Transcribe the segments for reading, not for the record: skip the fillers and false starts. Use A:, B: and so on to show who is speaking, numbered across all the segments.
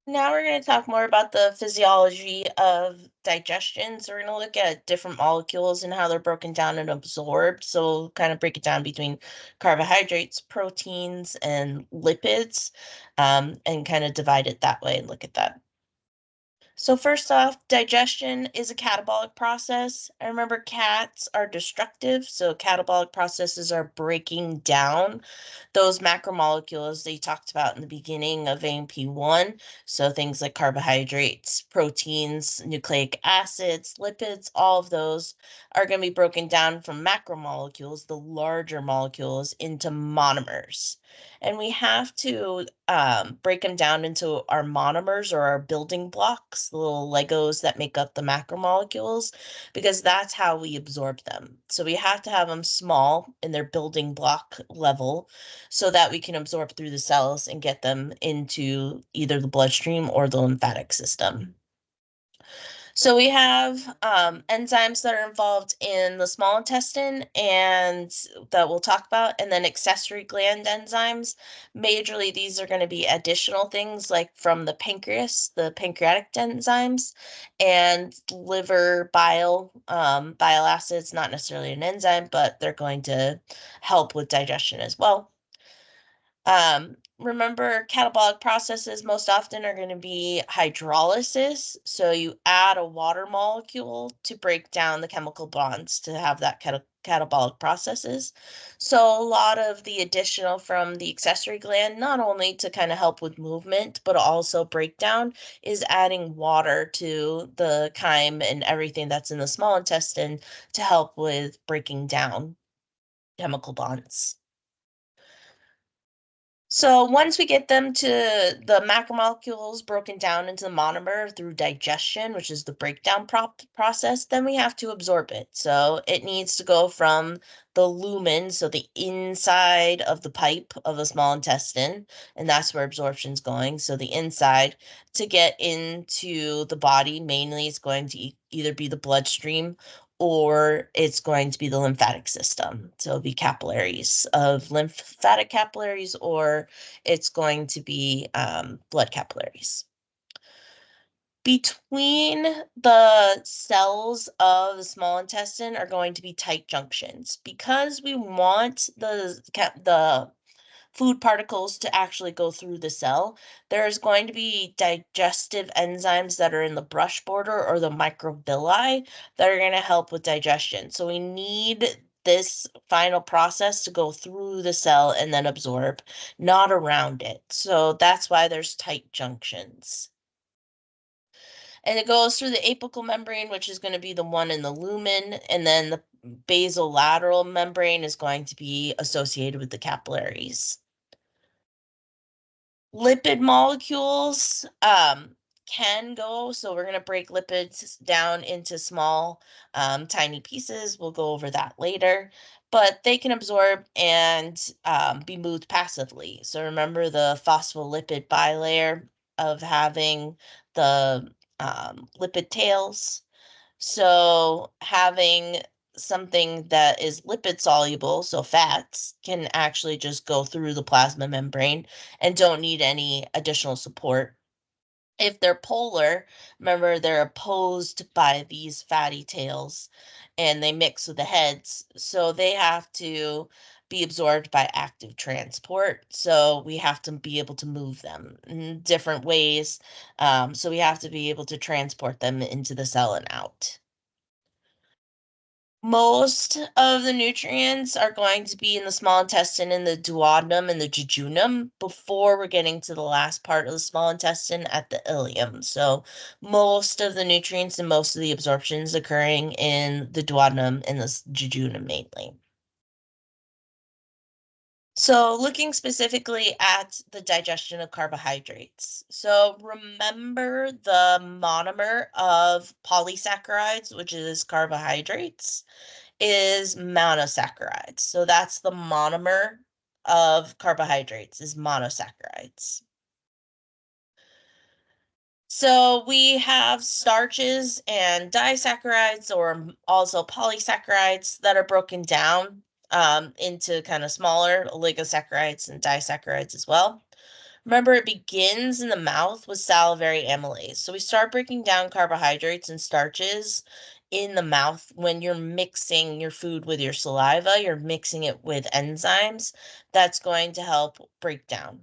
A: Now we're going to talk more about the physiology of digestion. So we're going to look at different molecules and how they're broken down and absorbed. So we'll kind of break it down between carbohydrates, proteins, and lipids, and kind of divide it that way and look at that. So first off, digestion is a catabolic process. I remember cats are destructive, so catabolic processes are breaking down those macromolecules they talked about in the beginning of AMP1. So things like carbohydrates, proteins, nucleic acids, lipids, all of those are going to be broken down from macromolecules, the larger molecules, into monomers. And we have to break them down into our monomers or our building blocks, the little Legos that make up the macromolecules, because that's how we absorb them. So we have to have them small in their building block level so that we can absorb through the cells and get them into either the bloodstream or the lymphatic system. So we have enzymes that are involved in the small intestine and that we'll talk about, and then accessory gland enzymes. Majorly, these are going to be additional things like from the pancreas, the pancreatic enzymes, and liver bile acids, not necessarily an enzyme, but they're going to help with digestion as well. Remember, catabolic processes most often are going to be hydrolysis. So you add a water molecule to break down the chemical bonds to have that catabolic processes. So a lot of the additional from the accessory gland, not only to kind of help with movement, but also breakdown, is adding water to the chyme and everything that's in the small intestine to help with breaking down chemical bonds. So once we get them to the macromolecules broken down into the monomer through digestion, which is the breakdown process, then we have to absorb it. So it needs to go from the lumen, so the inside of the pipe of the small intestine, and that's where absorption's going. So the inside to get into the body, mainly it's going to either be the bloodstream or it's going to be the lymphatic system. So it'll be capillaries of lymphatic capillaries, or it's going to be blood capillaries. Between the cells of the small intestine are going to be tight junctions because we want the food particles to actually go through the cell. There's going to be digestive enzymes that are in the brush border or the microvilli that are going to help with digestion. So we need this final process to go through the cell and then absorb, not around it. So that's why there's tight junctions. And it goes through the apical membrane, which is going to be the one in the lumen, and then the basolateral membrane is going to be associated with the capillaries. Lipid molecules can go, so we're going to break lipids down into small, tiny pieces. We'll go over that later, but they can absorb and be moved passively. So remember the phospholipid bilayer of having the lipid tails. So having something that is lipid soluble, so fats, can actually just go through the plasma membrane and don't need any additional support. If they're polar, remember they're opposed by these fatty tails and they mix with the heads, so they have to be absorbed by active transport. So we have to be able to move them in different ways. So we have to be able to transport them into the cell and out. Most of the nutrients are going to be in the small intestine, in the duodenum and the jejunum, before we're getting to the last part of the small intestine at the ileum. So most of the nutrients and most of the absorptions occurring in the duodenum and the jejunum mainly. So looking specifically at the digestion of carbohydrates. So remember the monomer of polysaccharides, which is carbohydrates, is monosaccharides. So that's the monomer of carbohydrates is monosaccharides. So we have starches and disaccharides or also polysaccharides that are broken down into kind of smaller oligosaccharides and disaccharides as well. Remember, it begins in the mouth with salivary amylase. So we start breaking down carbohydrates and starches in the mouth when you're mixing your food with your saliva, you're mixing it with enzymes. That's going to help break down.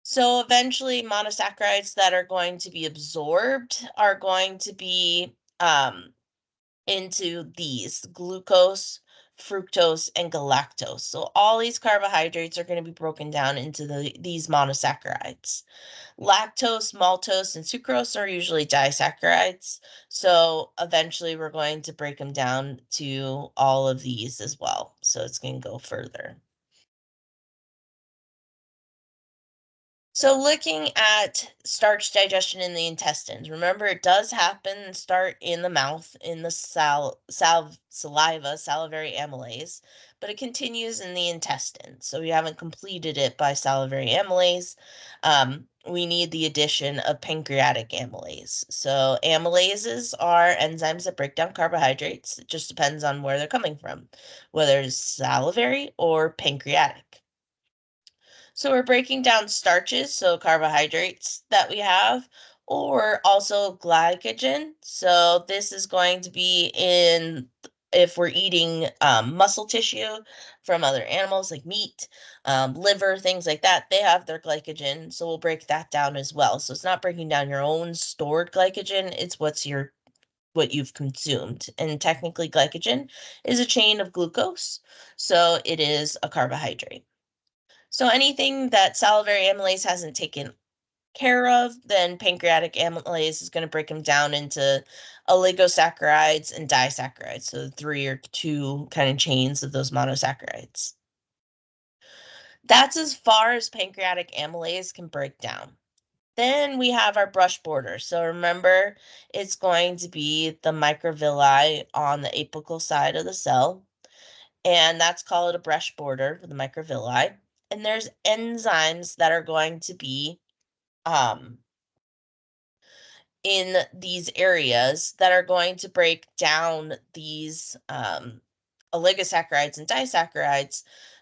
A: So eventually, monosaccharides that are going to be absorbed are going to be into these glucose, fructose, and galactose. So all these carbohydrates are going to be broken down into these monosaccharides. Lactose, maltose, and sucrose are usually disaccharides. So eventually we're going to break them down to all of these as well. So it's going to go further. So looking at starch digestion in the intestines, remember it does happen and start in the mouth in the saliva, salivary amylase, but it continues in the intestine. So we haven't completed it by salivary amylase. We need the addition of pancreatic amylase. So amylases are enzymes that break down carbohydrates. It just depends on where they're coming from, whether it's salivary or pancreatic. So we're breaking down starches, so carbohydrates that we have, or also glycogen. So this is going to be in if we're eating muscle tissue from other animals like meat, liver, things like that, they have their glycogen. So we'll break that down as well. So it's not breaking down your own stored glycogen, it's what you've consumed. And technically glycogen is a chain of glucose. So it is a carbohydrate. So anything that salivary amylase hasn't taken care of, then pancreatic amylase is going to break them down into oligosaccharides and disaccharides. So the three or two kind of chains of those monosaccharides. That's as far as pancreatic amylase can break down. Then we have our brush border. So remember, it's going to be the microvilli on the apical side of the cell. And that's called a brush border for the microvilli. And there's enzymes that are going to be um, in these areas that are going to break down these oligosaccharides and disaccharides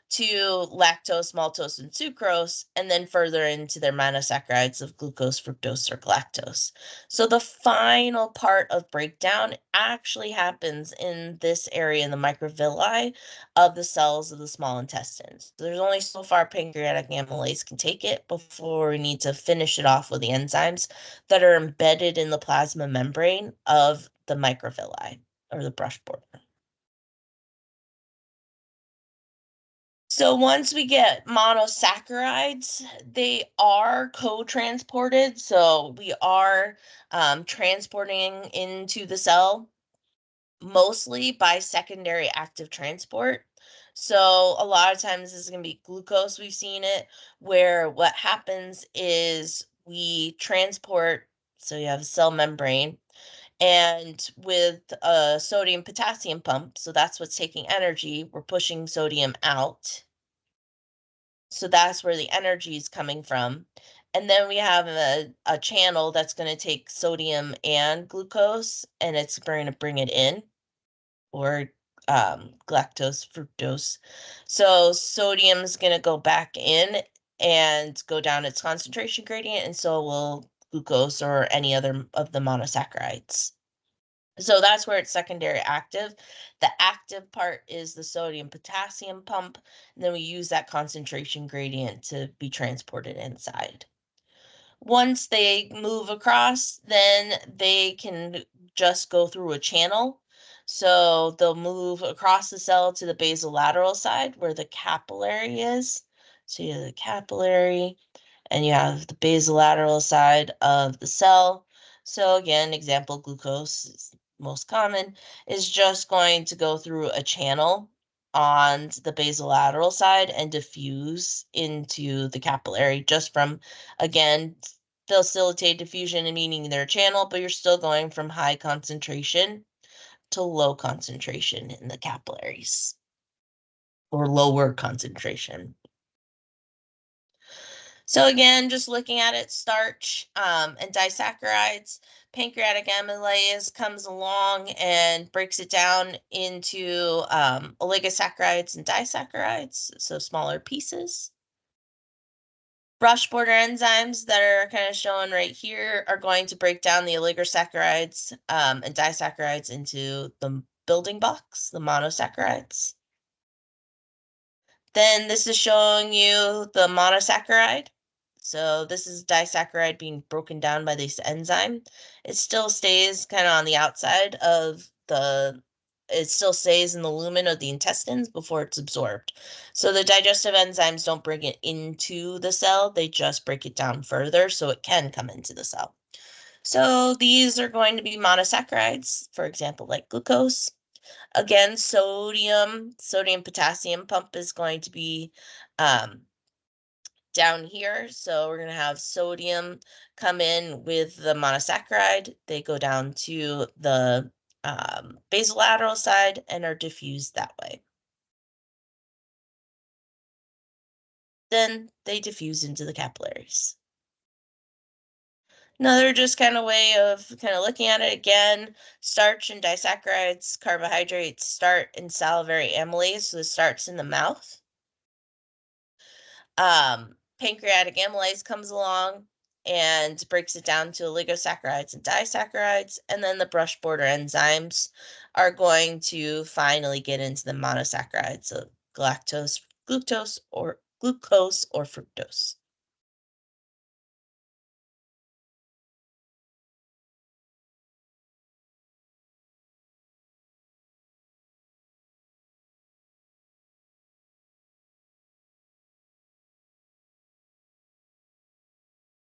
A: to lactose, maltose, and sucrose, and then further into their monosaccharides of glucose, fructose, or galactose. So the final part of breakdown actually happens in this area in the microvilli of the cells of the small intestines. So there's only so far pancreatic amylase can take it before we need to finish it off with the enzymes that are embedded in the plasma membrane of the microvilli or the brush border. So once we get monosaccharides, they are co-transported. So we are transporting into the cell mostly by secondary active transport. So a lot of times this is going to be glucose. We've seen it where what happens is we transport, so you have a cell membrane, and with a sodium potassium pump, so that's what's taking energy, we're pushing sodium out. So that's where the energy is coming from. And then we have a channel that's going to take sodium and glucose and it's going to bring it in, or galactose, fructose. So sodium is going to go back in and go down its concentration gradient, and so will glucose or any other of the monosaccharides. So that's where it's secondary active. The active part is the sodium potassium pump, and then we use that concentration gradient to be transported inside. Once they move across, then they can just go through a channel. So they'll move across the cell to the basolateral side where the capillary is. So you have the capillary and you have the basolateral side of the cell. So again, example, glucose is most common, is just going to go through a channel on the basolateral side and diffuse into the capillary just from, again, facilitate diffusion, meaning their channel, but you're still going from high concentration to low concentration in the capillaries, or lower concentration. So again, just looking at it, starch and disaccharides, pancreatic amylase comes along and breaks it down into oligosaccharides and disaccharides, so smaller pieces. Brush border enzymes that are kind of shown right here are going to break down the oligosaccharides and disaccharides into the building blocks, the monosaccharides. Then this is showing you the monosaccharide. So this is disaccharide being broken down by this enzyme. It still stays kind of on the outside of it still stays in the lumen of the intestines before it's absorbed. So the digestive enzymes don't bring it into the cell, they just break it down further so it can come into the cell. So these are going to be monosaccharides, for example, like glucose. Again, sodium potassium pump is going to be down here. So we're going to have sodium come in with the monosaccharide. They go down to the basolateral side and are diffused that way. Then they diffuse into the capillaries. Another just kind of way of kind of looking at it again, starch and disaccharides, carbohydrates start in salivary amylase, so this starts in the mouth. Pancreatic amylase comes along and breaks it down to oligosaccharides and disaccharides, and then the brush border enzymes are going to finally get into the monosaccharides of glucose or fructose.